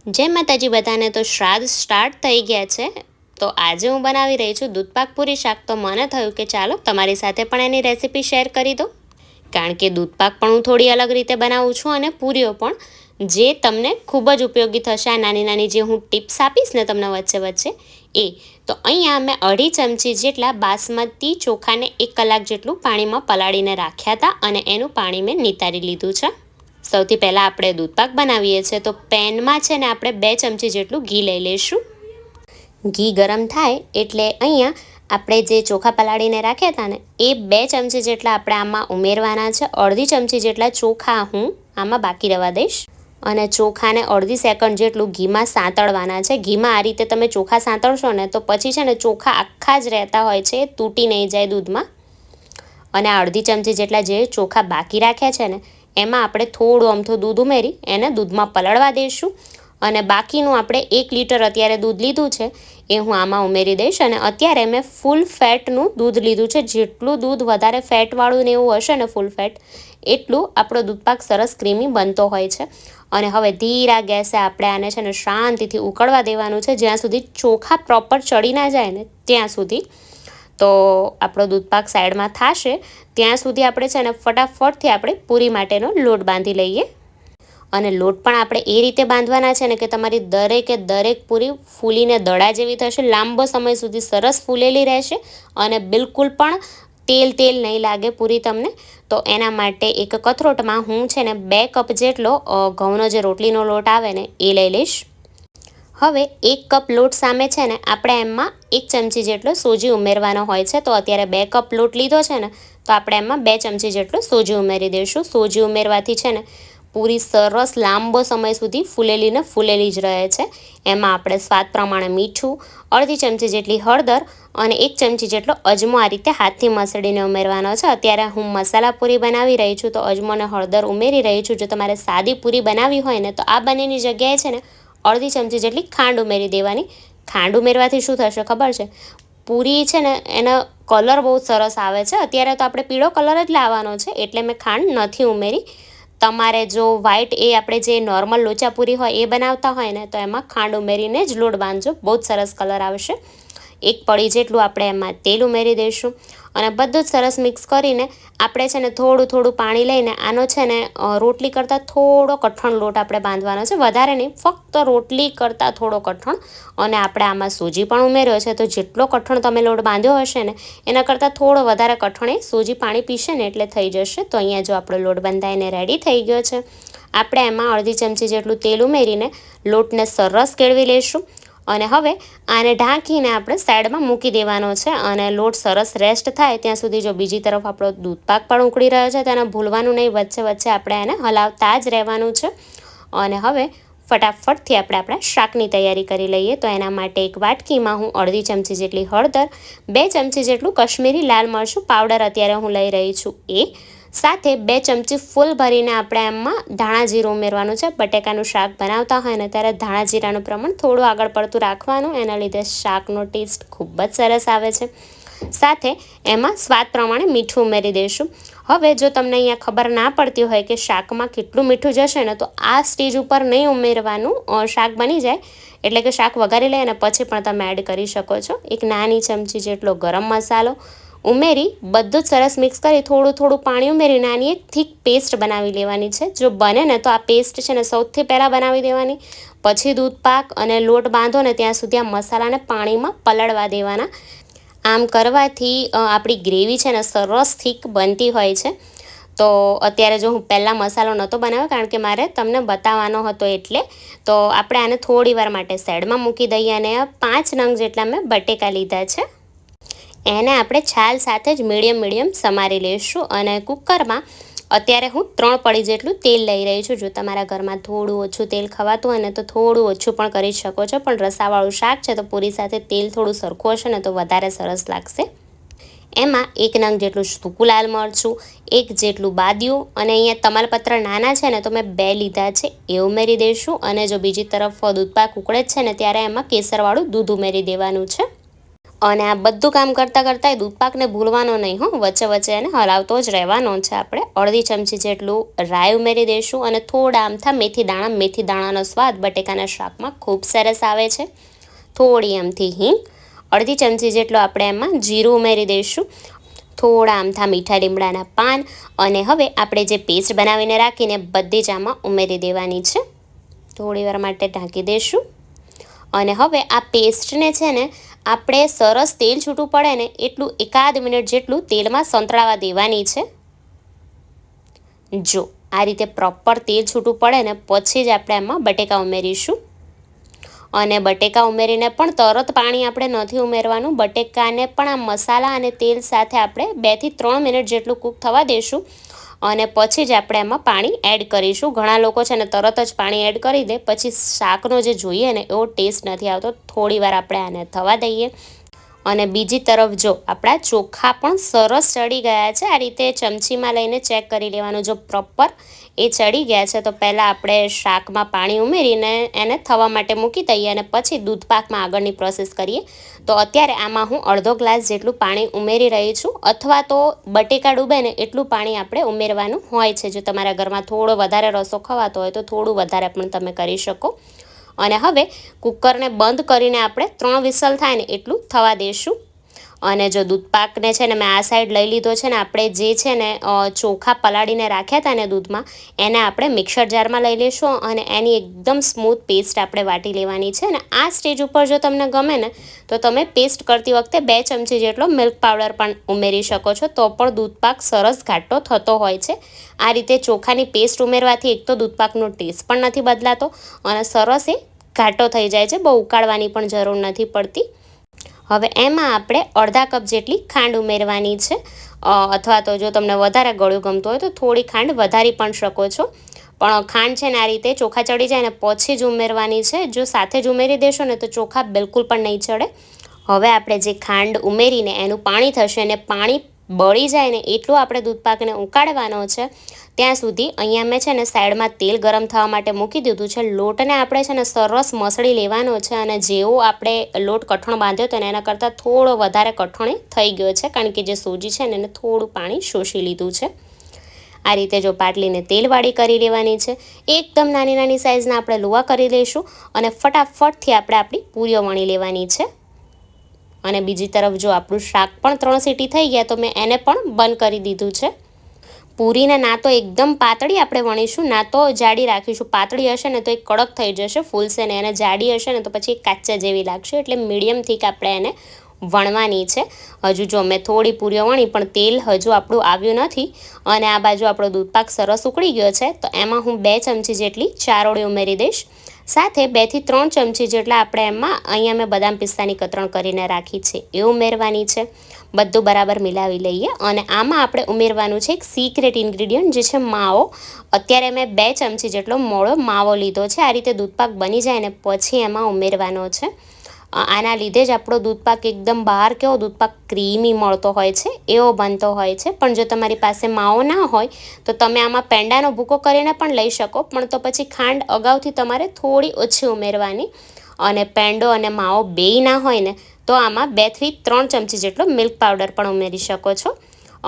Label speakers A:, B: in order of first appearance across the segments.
A: જય માતાજી બધાને। તો શ્રાદ્ધ સ્ટાર્ટ થઈ ગયા છે। તો આજે હું બનાવી રહી છું દૂધપાક પૂરી શાક। તો મને થયું કે ચાલો તમારી સાથે પણ એની રેસીપી શેર કરી દઉં, કારણ કે દૂધપાક પણ હું થોડી અલગ રીતે બનાવું છું અને પૂરીઓ પણ, જે તમને ખૂબ જ ઉપયોગી થશે। આ નાની નાની જે હું ટિપ્સ આપીશ ને તમને વચ્ચે વચ્ચે એ। તો અહીંયા મેં 2.5 ચમચી જેટલા બાસમતી ચોખાને 1 કલાક જેટલું પાણીમાં પલાળીને રાખ્યા હતા અને એનું પાણી મેં નિતારી લીધું છે। સૌથી પહેલાં આપણે દૂધપાક બનાવીએ છીએ। તો પેનમાં છે ને આપણે 2 ચમચી જેટલું ઘી લઈ લઈશું। ઘી ગરમ થાય એટલે અહીંયા આપણે જે ચોખા પલાળીને રાખ્યા હતા ને એ 2 ચમચી જેટલા આપણે આમાં ઉમેરવાના છે। 1/2 ચમચી જેટલા ચોખા હું આમાં બાકી રહેવા દઈશ અને ચોખાને 1/2 સેકન્ડ જેટલું ઘીમાં સાંતળવાના છે। ઘીમાં આ રીતે તમે ચોખા સાંતળશો ને તો પછી છે ને ચોખા આખા જ રહેતા હોય છે, તૂટી નહીં જાય દૂધમાં। અને 1/2 ચમચી જેટલા જે ચોખા બાકી રાખ્યા છે ને એમાં આપણે થોડું અમથું દૂધ ઉમેરી એને દૂધમાં પલળવા દઈશું અને બાકીનું આપણે 1 લીટર અત્યારે દૂધ લીધું છે એ હું આમાં ઉમેરી દઈશ। અને અત્યારે મેં ફૂલ ફેટનું દૂધ લીધું છે। જેટલું દૂધ વધારે ફેટવાળું ને એવું હશે ને ફૂલ ફેટ, એટલું આપણો દૂધપાક સરસ ક્રીમી બનતો હોય છે। અને હવે ધીરા ગેસે આપણે આને છે ને શાંતિથી ઉકળવા દેવાનું છે, જ્યાં સુધી ચોખા પ્રોપર ચડી ના જાય ને ત્યાં સુધી। તો આપણો દૂધપાક સાઈડમાં થશે ત્યાં સુધી આપણે છે ને ફટાફટથી આપણે પૂરી માટેનો લોટ બાંધી લઈએ। અને લોટ પણ આપણે એ રીતે બાંધવાના છે ને કે તમારી દરેકે દરેક પૂરી ફૂલીને દડા જેવી થશે, લાંબો સમય સુધી સરસ ફૂલેલી રહેશે અને બિલકુલ પણ તેલ નહીં લાગે પૂરી તમને। તો એના માટે એક કથરોટમાં હું છે ને 2 કપ જેટલો ઘઉંનો જે રોટલીનો લોટ આવે ને એ લઈ લઈશ। હવે 1 કપ લોટ સામે છે ને આપણે એમાં 1 ચમચી જેટલો સોજી ઉમેરવાનો હોય છે। તો અત્યારે 2 કપ લોટ લીધો છે ને તો આપણે એમાં 2 ચમચી જેટલો સોજી ઉમેરી દઈશું। સોજી ઉમેરવાથી છે ને પૂરી સરસ લાંબો સમય સુધી ફૂલેલી જ રહે છે। એમાં આપણે સ્વાદ પ્રમાણે મીઠું, 1/2 ચમચી જેટલી હળદર અને 1 ચમચી જેટલો અજમો આ રીતે હાથથી મસળીને ઉમેરવાનો છે। અત્યારે હું મસાલા પૂરી બનાવી રહી છું તો અજમો અને હળદર ઉમેરી રહી છું। જો તમારે સાદી પૂરી બનાવી હોય ને તો આ બંનેની જગ્યાએ છે ને 1/2 ચમચી જેટલી ખાંડ ઉમેરી દેવાની। ખાંડ ઉમેરવાથી શું થશે ખબર છે? પૂરી છે ને એનો કલર બહુ સરસ આવે છે। અત્યારે તો આપણે પીળો કલર જ લાવવાનો છે એટલે મેં ખાંડ નથી ઉમેરી। તમારે જો વ્હાઈટ એ આપણે જે નોર્મલ લોચા પૂરી હોય એ બનાવતા હોય ને તો એમાં ખાંડ ઉમેરીને જ લોટ બાંધજો, બહુ જ સરસ કલર આવશે। 1 પડી જેટલું આપણે એમાં તેલ ઉમેરી દઈશું અને બધું જ સરસ મિક્સ કરીને આપણે છે ને થોડું પાણી લઈને આનો છે ને રોટલી કરતાં થોડો કઠણ લોટ આપણે બાંધવાનો છે, વધારે નહીં, ફક્ત રોટલી કરતાં થોડો કઠણ। અને આપણે આમાં સૂજી પણ ઉમેર્યો છે તો જેટલો કઠણ તમે લોટ બાંધ્યો હશે ને એના કરતાં થોડો વધારે કઠણ એ સૂજી પાણી પીશે ને એટલે થઈ જશે। તો અહીંયા જો આપણો લોટ બંધાઈને રેડી થઈ ગયો છે, આપણે એમાં 1/2 ચમચી જેટલું તેલ ઉમેરીને લોટને સરસ કેળવી લઈશું અને હવે આને ઢાંકીને આપણે સાઈડમાં મૂકી દેવાનો છે અને લોટ સરસ રેસ્ટ થાય ત્યાં સુધી જો બીજી તરફ આપણો દૂધપાક પણ ઉકળી રહ્યો છે તેને ભૂલવાનું નહીં, વચ્ચે આપણે એને હલાવતા જ રહેવાનું છે। અને હવે ફટાફટથી આપણે આપણા શાકની તૈયારી કરી લઈએ। તો એના માટે એક વાટકીમાં હું 1/2 ચમચી જેટલી હળદર, 2 ચમચી જેટલું કશ્મીરી લાલ મરચું પાવડર અત્યારે હું લઈ રહી છું એ, સાથે 2 ચમચી ફૂલ ભરીને આપણે એમાં ધાણા જીરું ઉમેરવાનું છે। બટેકાનું શાક બનાવતા હોય ને ત્યારે ધાણા જીરાનું પ્રમાણ થોડું આગળ પડતું રાખવાનું, એના લીધે શાકનો ટેસ્ટ ખૂબ જ સરસ આવે છે। સાથે એમાં સ્વાદ પ્રમાણે મીઠું ઉમેરી દઈશું। હવે જો તમને અહીંયા ખબર ના પડતી હોય કે શાકમાં કેટલું મીઠું જશે ને તો આ સ્ટેજ ઉપર નહીં ઉમેરવાનું, શાક બની જાય એટલે કે શાક વઘારી લઈએ અને પછી પણ તમે એડ કરી શકો છો। 1 નાની ચમચી જેટલો ગરમ મસાલો ઉમેરી બધું જ સરસ મિક્સ કરી થોડું પાણી ઉમેરી નાની એક થીક પેસ્ટ બનાવી લેવાની છે। જો બને ને તો આ પેસ્ટ છે ને સૌથી પહેલાં બનાવી દેવાની, પછી દૂધપાક અને લોટ બાંધો ને ત્યાં સુધી આ મસાલાને પાણીમાં પલળવા દેવાના। આમ કરવાથી આપણી ગ્રેવી છે ને સરસ થીક બનતી હોય છે। તો અત્યારે જો હું પહેલાં મસાલો નહોતો બનાવ્યો કારણ કે મારે તમને બતાવવાનો હતો એટલે, તો આપણે આને થોડી વાર માટે સાઈડમાં મૂકી દઈએ અને 5 નંગ જેટલા મેં બટેકા લીધા છે, એને આપણે છાલ સાથે જ મીડિયમ સમારી લઈશું। અને કુકરમાં અત્યારે હું 3 પડી જેટલું તેલ લઈ રહી છું। જો તમારા ઘરમાં થોડું ઓછું તેલ ખવાતું હોય ને તો થોડું ઓછું પણ કરી શકો છો, પણ રસાવાળું શાક છે તો પૂરી સાથે તેલ થોડું સરખું હશે ને તો વધારે સરસ લાગશે। એમાં 1 નંગ જેટલું સૂકું લાલ મરચું, 1 જેટલું બાદિયું અને અહીંયા તમાલપત્ર નાના છે ને તો મેં 2 લીધા છે એ ઉમેરી દઈશું। અને જો બીજી તરફ દૂધપાક ઉકળે છે ને ત્યારે એમાં કેસરવાળું દૂધ ઉમેરી દેવાનું છે। અને આ બધું કામ કરતાં કરતાં દૂધપાકને ભૂલવાનો નહીં હો, વચ્ચે વચ્ચે એને હલાવતો જ રહેવાનો છે. આપણે અડધી ચમચી જેટલું રાઈ ઉમેરી દઈશું અને થોડા આમથા મેથી દાણા. મેથી દાણાનો સ્વાદ બટેકાના શાકમાં ખૂબ સરસ આવે છે. થોડી આમથી હિંગ, અડધી ચમચી જેટલું આપણે એમાં જીરું ઉમેરી દઈશું, થોડા આમથા મીઠા લીમડાના પાન અને હવે આપણે જે પેસ્ટ બનાવીને રાખીને બધી જ આમાં ઉમેરી દેવાની છે. થોડી વાર માટે ઢાંકી દઈશું અને હવે આ પેસ્ટને છે ને આપણે સરસ તેલ છૂટું પડે ને એટલું 1 મિનિટ જેટલું તેલમાં સંતળાવા દેવાની છે. જો આ રીતે પ્રોપર તેલ છૂટું પડે ને પછી જ આપણે એમાં બટેકા ઉમેરીશું. અને બટેકા ઉમેરીને પણ તરત પાણી આપણે નથી ઉમેરવાનું. બટેકાને પણ આ મસાલા અને તેલ સાથે આપણે 2 થી 3 મિનિટ જેટલું કૂક થવા દઈશું અને પછી જ આપણે એમાં પાણી એડ કરીશું. ઘણા લોકો છે ને તરત જ પાણી એડ કરી દે, પછી શાકનો જે જોઈએ ને એવો ટેસ્ટ નથી આવતો. થોડી વાર આપણે આને થવા દઈએ. અને બીજી તરફ જો આપણા ચોખા પણ સરસ ચડી ગયા છે. આ રીતે ચમચીમાં લઈને ચેક કરી લેવાનું. જો પ્રોપર એ ચડી ગયા છે તો પહેલાં આપણે શાકમાં પાણી ઉમેરીને એને થવા માટે મૂકી દઈએ અને પછી દૂધપાકમાં આગળની પ્રોસેસ કરીએ. તો અત્યારે આમાં હું અડધો ગ્લાસ જેટલું પાણી ઉમેરી રહી છું, અથવા તો બટેકા ડૂબે ને એટલું પાણી આપણે ઉમેરવાનું હોય છે. જો તમારા ઘરમાં થોડો વધારે રસો ખવાતો હોય તો થોડું વધારે પણ તમે કરી શકો. અને હવે કુકરને બંધ કરીને આપણે 3 વિસલ થાય ને એટલું થવા દઈશું. અને જો દૂધપાકને છે ને મેં આ સાઈડ લઈ લીધો છે ને આપણે જે છે ને ચોખા પલાળીને રાખ્યા હતા ને દૂધમાં, એને આપણે મિક્સર જારમાં લઈ લઈશું અને એની એકદમ સ્મૂથ પેસ્ટ આપણે વાટી લેવાની છે. અને આ સ્ટેજ ઉપર જો તમને ગમે ને તો તમે પેસ્ટ કરતી વખતે 2 ચમચી જેટલો મિલ્ક પાવડર પણ ઉમેરી શકો છો, તો પણ દૂધપાક સરસ ઘાટો થતો હોય છે. આ રીતે ચોખાની પેસ્ટ ઉમેરવાથી એક તો દૂધપાકનો ટેસ્ટ પણ નથી બદલાતો અને સરસ એ ઘાટો થઈ જાય છે. બહુ ઉકાળવાની પણ જરૂર નથી પડતી. હવે એમાં આપણે અડધા કપ જેટલી ખાંડ ઉમેરવાની છે, અથવા તો જો તમને વધારે ગળ્યું ગમતું હોય તો થોડી ખાંડ વધારી પણ શકો છો. પણ ખાંડ છે ને આ રીતે ચોખા ચડી જાય ને પછી જ ઉમેરવાની છે. જો સાથે જ ઉમેરી દેશો ને તો ચોખા બિલકુલ પણ નહીં ચડે. હવે આપણે જે ખાંડ ઉમેરીને એનું પાણી થશે અને પાણી બળી જાય ને એટલું આપણે દૂધપાકને ઉકાળવાનો છે. ત્યાં સુધી અહીંયા મેં છે ને સાઈડમાં તેલ ગરમ થવા માટે મૂકી દીધું છે. લોટને આપણે છે ને સરસ મસળી લેવાનો છે અને જેવો આપણે લોટ કઠણ બાંધ્યો હતો ને એના કરતાં થોડો વધારે કઠણ થઈ ગયો છે, કારણ કે જે સૂજી છે ને એને થોડું પાણી શોષી લીધું છે. આ રીતે જો પાટલીને તેલવાળી કરી લેવાની છે. એકદમ નાની નાની સાઇઝના આપણે લુવા કરી લઈશું અને ફટાફટથી આપણે આપણી પૂરીઓ વણી લેવાની છે. અને બીજી તરફ જો આપણું શાક પણ 3 સીટી થઈ ગયા તો મેં એને પણ બંધ કરી દીધું છે. પૂરીને ના તો એકદમ પાતળી આપણે વણીશું, ના તો જાડી રાખીશું. પાતળી હશે ને તો એ કડક થઈ જશે, ફૂલશે ને, અને જાડી હશે ને તો પછી કાચા જેવી લાગશે. એટલે મીડિયમ થીક આપણે એને વણવાની છે. હજુ જો મેં થોડી પૂરીઓ વણી પણ તેલ હજુ આપણું આવ્યું નથી. અને આ બાજુ આપણો દૂધપાક સરસ ઉકળી ગયો છે તો એમાં હું 2 ચમચી જેટલી ચારોળી ઉમેરી દઈશ. સાથે 2 થી 3 ચમચી જેટલા આપણે એમાં અહીંયા મેં બદામ પિસ્તાની કતરણ કરીને રાખી છે એ ઉમેરવાની છે. બધું બરાબર મિલાવી લઈએ અને આમાં આપણે ઉમેરવાનું છે એક સિક્રેટ ઇન્ગ્રીડિયન્ટ, જે છે માવો. અત્યારે મેં 2 ચમચી જેટલો મોળો માવો લીધો છે. આ રીતે દૂધપાક બની જાય ને પછી એમાં ઉમેરવાનો છે. આના લીધે જ આપણો દૂધપાક એકદમ બહાર કેવો દૂધપાક ક્રીમી મળતો હોય છે એવો બનતો હોય છે. પણ જો તમારી પાસે માવો ના હોય તો તમે આમાં પેંડાનો ભૂકો કરીને પણ લઈ શકો, પણ તો પછી ખાંડ અગાઉથી તમારે થોડી ઓછી ઉમેરવાની. અને પેંડો અને માવો બેય ના હોય ને તો આમાં 2 થી 3 ચમચી જેટલો મિલ્ક પાવડર પણ ઉમેરી શકો છો.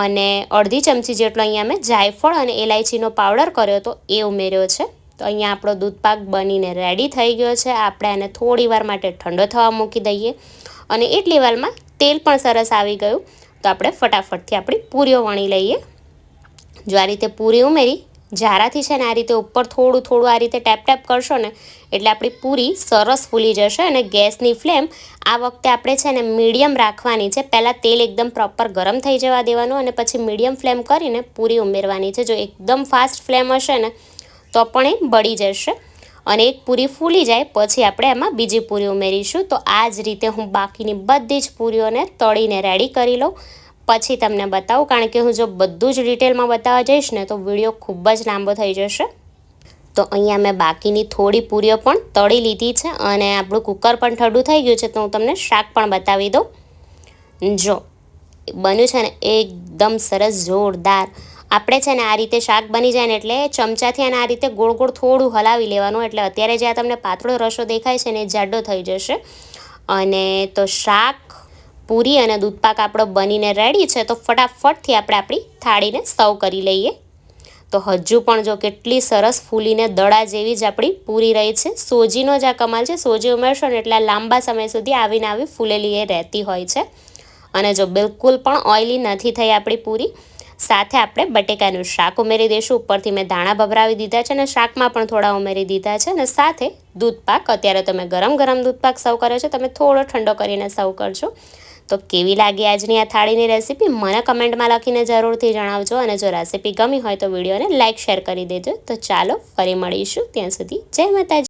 A: અને અડધી ચમચી જેટલો અહીંયા મેં જાયફળ અને એલાયચીનો પાવડર કર્યો તો એ ઉમેર્યો છે. તો અહીંયા આપણો દૂધપાક બનીને રેડી થઈ ગયો છે. આપણે આને થોડી વાર માટે ઠંડો થવા મૂકી દઈએ અને એટલી વારમાં તેલ પણ સરસ આવી ગયું. તો આપણે ફટાફટથી આપણી પૂરીઓ વણી લઈએ. જો આ રીતે પૂરી ઉમેરી જારાથી છે ને આ રીતે ઉપર થોડું થોડું આ રીતે ટેપ ટેપ કરશો ને એટલે આપણી પૂરી સરસ ફૂલી જશે. અને ગેસની ફ્લેમ આ વખતે આપણે છે ને મીડિયમ રાખવાની છે. પહેલાં તેલ એકદમ પ્રોપર ગરમ થઈ જવા દેવાનું અને પછી મીડિયમ ફ્લેમ કરીને પૂરી ઉમેરવાની છે. જો એકદમ ફાસ્ટ ફ્લેમ હશે ને તો પણ એ બળી જશે. અને એક પૂરી ફૂલી જાય પછી આપણે એમાં બીજી પૂરી ઉમેરીશું. તો આ જ રીતે હું બાકીની બધી જ પૂરીઓને તળીને રેડી કરી લઉં, પછી તમને બતાવું. કારણ કે હું જો બધું જ ડિટેલમાં બતાવવા જઈશ ને તો વિડીયો ખૂબ જ લાંબો થઈ જશે. તો અહીંયા મેં બાકીની થોડી પૂરીઓ પણ તળી લીધી છે અને આપણું કુકર પણ ઠંડુ થઈ ગયું છે. તો હું તમને શાક પણ બતાવી દઉં. જો બન્યું છે ને એકદમ સરસ જોરદાર. આપણે છે ને આ રીતે શાક બની જાય ને એટલે ચમચાથી અને આ રીતે ગોળ ગોળ થોડું હલાવી લેવાનું. એટલે અત્યારે જે આ તમને પાતળો રસો દેખાય છે ને એ જાડો થઈ જશે. અને તો શાક પૂરી અને દૂધપાક આપણો બનીને રેડી છે, તો ફટાફટથી આપણે આપણી થાળીને સર્વ કરી લઈએ. તો હજુ પણ જો કેટલી સરસ ફૂલીને દડા જેવી જ આપણી પૂરી રહી છે. સોજીનો જ આ કમાલ છે. સોજી ઉમેરશો ને એટલે લાંબા સમય સુધી આવીને આવી ફૂલેલી એ રહેતી હોય છે. અને જો બિલકુલ પણ ઓઇલી નથી થઈ આપણી પૂરી. સાથે આપણે બટેકાનું શાક ઉમેરી દઈશું. ઉપરથી મેં ધાણા ભભરાવી દીધા છે અને શાકમાં પણ થોડા ઉમેરી દીધા છે. અને સાથે દૂધપાક, અત્યારે તમે ગરમ ગરમ દૂધપાક સર્વ કર્યો છે, તમે થોડો ઠંડો કરીને સર્વ કરજો. તો કેવી લાગી આજની આ થાળીની રેસીપી મને કમેન્ટમાં લખીને જરૂરથી જણાવજો. અને જો રેસીપી ગમી હોય તો વિડીયોને લાઇક શેર કરી દેજો. તો ચાલો ફરી મળીશું, ત્યાં સુધી જય માતાજી.